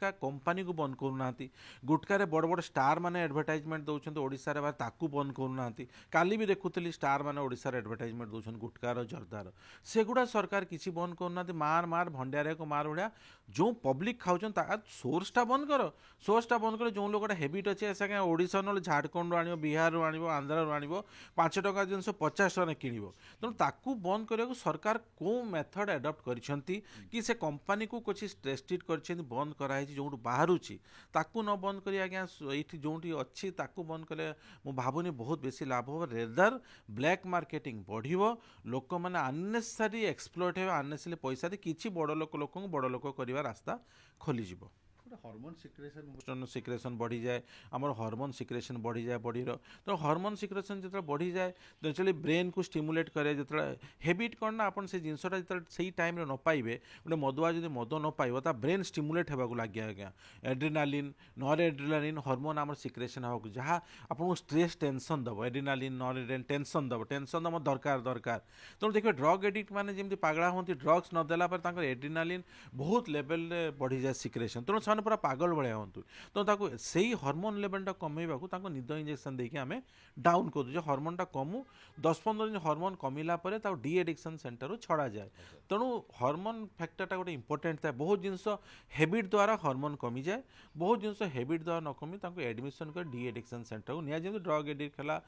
गुटका company को बंद करूना गुटकार बड़ बड़ स्टार मैंने एडवर्टाइजमेंट दौरान ओडिशा रे ताकू बंद करूना काली भी देखुली स्टार मैंने ओडिशा एडवर्टाइजमेंट दौरान गुटकार जर्दार सेगुड़ा सरकार किसी बंद करूना मार मार भंडारे को मार भा जो पब्लिक खाऊन सोर्सटा बंद कर सोर्सटा बंद कर जो लोग हेबिट अच्छे से ओडिशा ना झाड़खंड आण बिहार आण आंध्र आण 5 टका जिन 50 टका किणव तेणु ताकू बंद करने को सरकार कौ मेथड एडप्ट करछंती कि से कंपनी को कुछ रेस्ट्रिक्ट कर बंद कराई जो बाहर ताकू न बंद कर आज्ञा ये जो अच्छी ताकू बंद कले मु भावुनी बहुत बेसी लाभ हो रेदर ब्लैक मार्केटिंग बढ़िबो लोक मैंने अननेसेसरी एक्सप्लोइट हे अननेसेसरी पैसा दे किछि बड़ लोक बड़ लोक करबा रास्ता खोली जिवो हार्मोन सिक्रेशन सिक्रेशन बढ़ी जाए आमर हार्मोन सिक्रेशन बढ़ी जाए बॉडी तो हार्मोन सिक्रेशन जो बढ़ी जाए तो एक्चुअली ब्रेन को स्टिमुलेट करे जो हेबिट कौन ना आपन से जिनसटा जो सही टाइम रे न पाइबे गोटे मदुआ जो मद न पाइब ता ब्रेन स्टिमुलेट होगा लगे आज्ञा एड्रिनालिन नॉर एड्रिनालिन हार्मोन आम सिक्रेशन होगा जहाँ आपको स्ट्रेस टेंशन दब एड्रिनालिन नॉर एड्रिनालिन टेंशन दम दरकार दरकार तेणु देखिए ड्रग एडिक्ट मैंने जमी पागला हूँ ड्रग्स नदेला एड्रिनालिन बहुत लेवल बढ़ी जाए सिक्रेशन तेणु से पूरा पागल भाया हूँ तो से हार्मोन लेवलटा कमेबा निद इंजेक्शन देके आम डाउन कर दूचे हार्मोनटा कमु 10-15 दिन हार्मोन कमिला डी एडिक्शन सेंटर छड़ा जाए तेणु हार्मोन फैक्टरटा गोटे इंपोर्टेंट था बहुत जिनस हेबिट द्वारा हार्मोन कमी जाए बहुत जिनस हेबिट द्वारा न कमी एडमिशन कर डी एडिक्शन सेंटर को नि ड्रग एडिक्ट है